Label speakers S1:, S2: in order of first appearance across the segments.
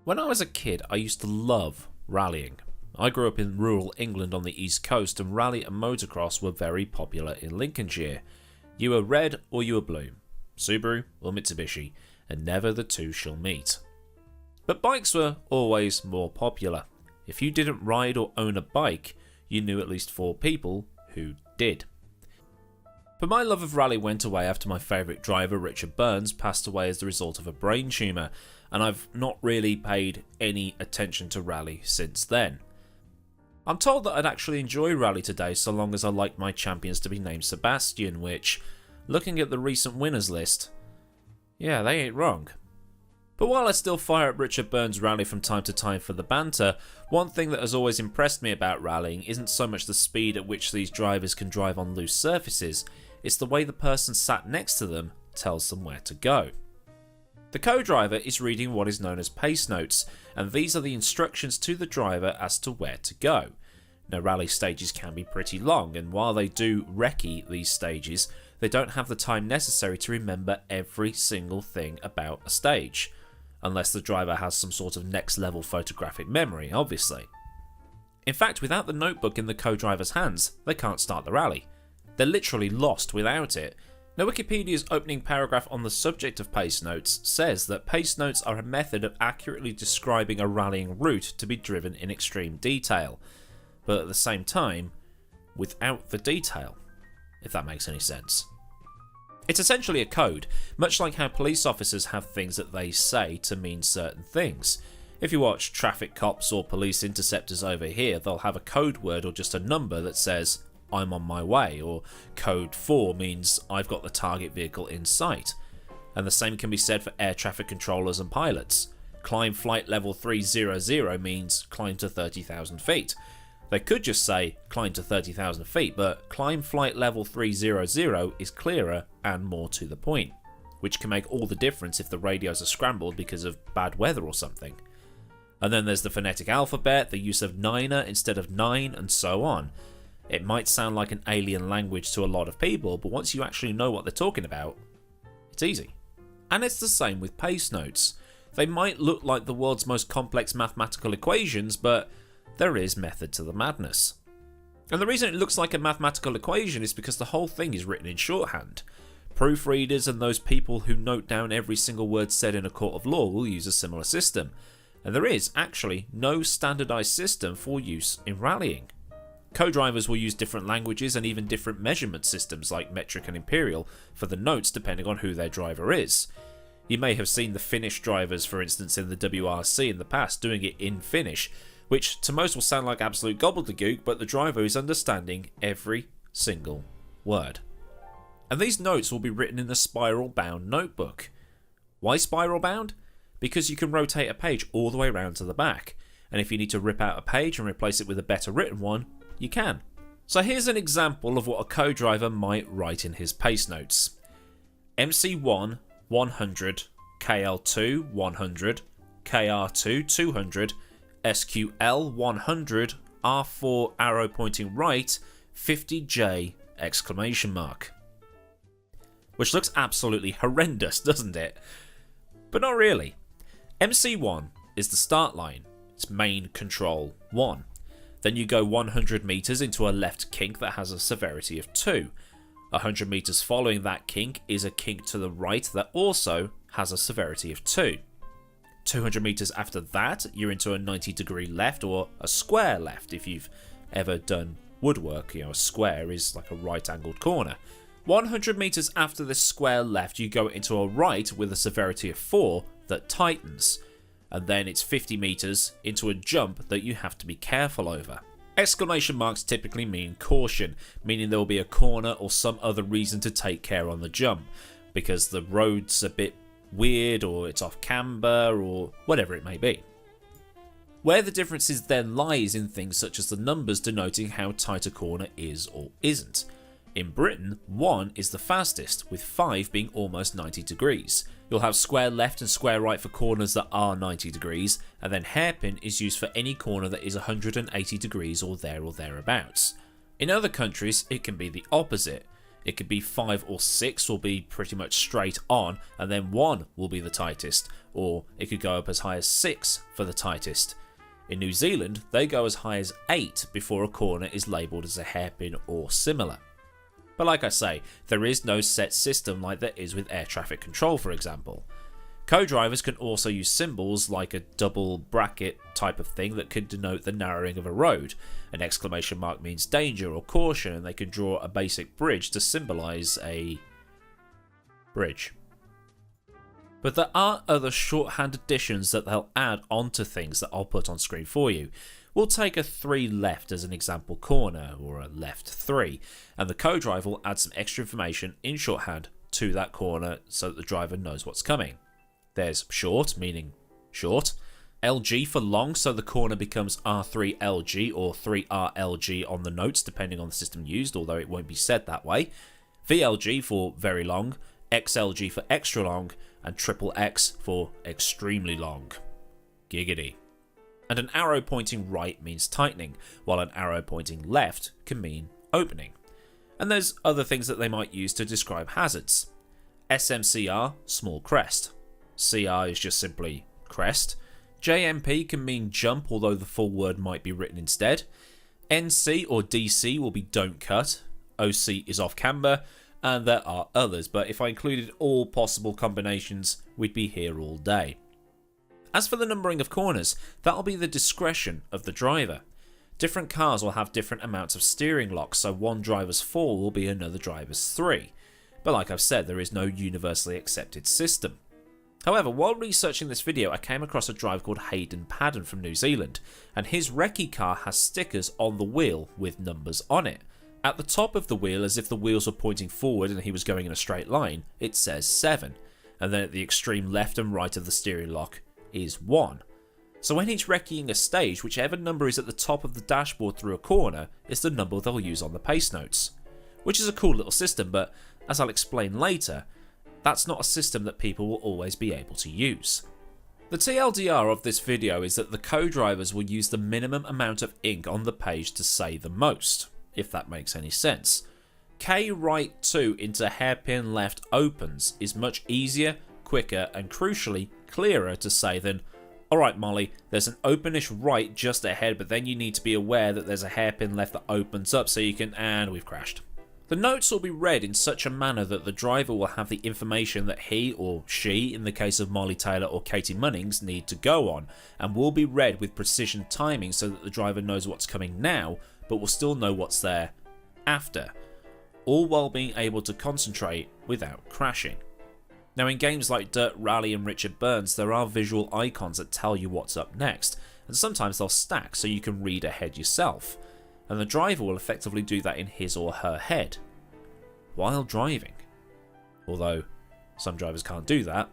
S1: When I was a kid, I used to love rallying. I grew up in rural England on the east coast, and rally and motocross were very popular in Lincolnshire. You were red or you were blue, Subaru or Mitsubishi, and never the two shall meet. But bikes were always more popular. If you didn't ride or own a bike, you knew at least 4 people who did. But my love of rally went away after my favourite driver, Richard Burns, passed away as the result of a brain tumour, and I've not really paid any attention to rally since then. I'm told that I'd actually enjoy rally today so long as I like my champions to be named Sebastian, which, looking at the recent winners list, yeah, they ain't wrong. But while I still fire up Richard Burns' rally from time to time for the banter, one thing that has always impressed me about rallying isn't so much the speed at which these drivers can drive on loose surfaces, it's the way the person sat next to them tells them where to go. The co-driver is reading what is known as pace notes, and these are the instructions to the driver as to where to go. Now, rally stages can be pretty long, and while they do recce these stages, they don't have the time necessary to remember every single thing about a stage. Unless the driver has some sort of next level photographic memory, obviously. In fact, without the notebook in the co-driver's hands, they can't start the rally. They're literally lost without it. Now, Wikipedia's opening paragraph on the subject of pace notes says that pace notes are a method of accurately describing a rallying route to be driven in extreme detail, but at the same time, without the detail, if that makes any sense. It's essentially a code, much like how police officers have things that they say to mean certain things. If you watch traffic cops or police interceptors over here, they'll have a code word or just a number that says, "I'm on my way," or code 4 means I've got the target vehicle in sight. And the same can be said for air traffic controllers and pilots. Climb flight level 300 means climb to 30,000 feet. They could just say climb to 30,000 feet, but climb flight level 300 is clearer and more to the point, which can make all the difference if the radios are scrambled because of bad weather or something. And then there's the phonetic alphabet, the use of niner instead of 9, and so on. It might sound like an alien language to a lot of people, but once you actually know what they're talking about, it's easy. And it's the same with pace notes. They might look like the world's most complex mathematical equations, but there is method to the madness. And the reason it looks like a mathematical equation is because the whole thing is written in shorthand. Proofreaders and those people who note down every single word said in a court of law will use a similar system. And there is actually no standardized system for use in rallying. Co-drivers will use different languages and even different measurement systems like metric and imperial for the notes depending on who their driver is. You may have seen the Finnish drivers, for instance, in the WRC in the past doing it in Finnish, which to most will sound like absolute gobbledygook, but the driver is understanding every single word. And these notes will be written in a spiral-bound notebook. Why spiral-bound? Because you can rotate a page all the way around to the back, and if you need to rip out a page and replace it with a better written one, you can. So here's an example of what a co-driver might write in his pace notes. MC1 100, KL2 100, KR2 200, SQL 100, R4 arrow pointing right, 50J exclamation mark. Which looks absolutely horrendous, doesn't it? But not really. MC1 is the start line. It's main control 1. Then you go 100 meters into a left kink that has a severity of 2. 100 meters following that kink is a kink to the right that also has a severity of 2. 200 meters after that, you're into a 90-degree left or a square left. If you've ever done woodwork, a square is like a right-angled corner. 100 meters after this square left, you go into a right with a severity of 4 that tightens. And then it's 50 meters into a jump that you have to be careful over. Exclamation marks typically mean caution, meaning there will be a corner or some other reason to take care on the jump, because the road's a bit weird or it's off camber or whatever it may be. Where the differences then lies in things such as the numbers denoting how tight a corner is or isn't. In Britain, 1 is the fastest, with 5 being almost 90 degrees. You'll have square left and square right for corners that are 90 degrees, and then hairpin is used for any corner that is 180 degrees or thereabouts. In other countries, it can be the opposite. It could be 5 or 6 will be pretty much straight on, and then 1 will be the tightest, or it could go up as high as 6 for the tightest. In New Zealand, they go as high as 8 before a corner is labelled as a hairpin or similar. But like I say, there is no set system like there is with air traffic control, for example. Co-drivers can also use symbols like a double bracket type of thing that could denote the narrowing of a road. An exclamation mark means danger or caution, and they can draw a basic bridge to symbolise a bridge. But there are other shorthand additions that they'll add onto things that I'll put on screen for you. We'll take a 3 left as an example corner, or a left 3, and the co-driver will add some extra information in shorthand to that corner so that the driver knows what's coming. There's short, meaning short, LG for long, so the corner becomes R3LG or 3RLG on the notes, depending on the system used, although it won't be said that way. VLG for very long, XLG for extra long, and XXX for extremely long. Giggity. And an arrow pointing right means tightening, while an arrow pointing left can mean opening. And there's other things that they might use to describe hazards. SMCR, small crest. CR is just simply crest. JMP can mean jump, although the full word might be written instead. NC or DC will be don't cut. OC is off camber, and there are others, but if I included all possible combinations, we'd be here all day. As for the numbering of corners, that'll be the discretion of the driver. Different cars will have different amounts of steering locks, so one driver's 4 will be another driver's 3. But like I've said, there is no universally accepted system. However, while researching this video, I came across a driver called Hayden Padden from New Zealand, and his recce car has stickers on the wheel with numbers on it. At the top of the wheel, as if the wheels were pointing forward and he was going in a straight line, it says 7, and then at the extreme left and right of the steering lock is 1. So when he's recceing a stage, whichever number is at the top of the dashboard through a corner is the number they'll use on the pace notes. Which is a cool little system, but as I'll explain later, that's not a system that people will always be able to use. The TLDR of this video is that the co-drivers will use the minimum amount of ink on the page to say the most, if that makes any sense. K right 2 into hairpin left opens is much easier, quicker, and crucially clearer to say than, alright Molly, there's an openish right just ahead, but then you need to be aware that there's a hairpin left that opens up so you can, and we've crashed. The notes will be read in such a manner that the driver will have the information that he or she, in the case of Molly Taylor or Katie Munnings, need to go on, and will be read with precision timing so that the driver knows what's coming now, but will still know what's there after, all while being able to concentrate without crashing. Now in games like Dirt Rally and Richard Burns, there are visual icons that tell you what's up next, and sometimes they'll stack so you can read ahead yourself. And the driver will effectively do that in his or her head while driving. Although some drivers can't do that.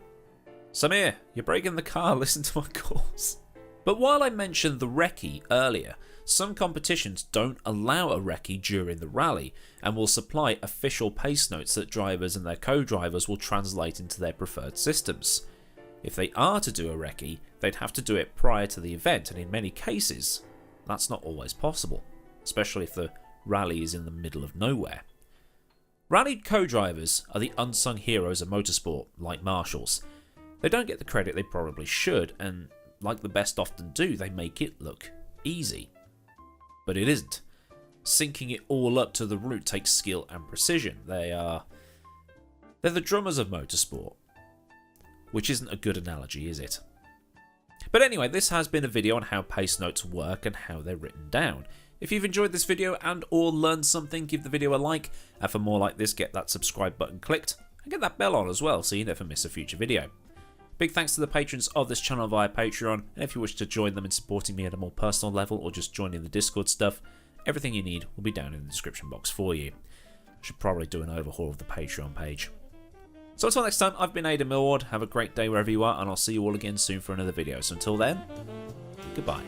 S1: Samir, you're breaking the car, listen to my calls. But while I mentioned the recce earlier, some competitions don't allow a recce during the rally and will supply official pace notes that drivers and their co-drivers will translate into their preferred systems. If they are to do a recce, they'd have to do it prior to the event, and in many cases, that's not always possible, especially if the rally is in the middle of nowhere. Rally co-drivers are the unsung heroes of motorsport, like marshals. They don't get the credit they probably should, and like the best often do, they make it look easy. But it isn't. Syncing it all up to the route takes skill and precision. They're the drummers of motorsport. Which isn't a good analogy, is it? But anyway, this has been a video on how pace notes work and how they're written down. If you've enjoyed this video and or learned something, give the video a like, and for more like this, get that subscribe button clicked, and get that bell on as well so you never miss a future video. Big thanks to the patrons of this channel via Patreon, and if you wish to join them in supporting me at a more personal level or just joining the Discord stuff, everything you need will be down in the description box for you. I should probably do an overhaul of the Patreon page. So until next time, I've been Ada Millward, have a great day wherever you are, and I'll see you all again soon for another video. So until then, goodbye.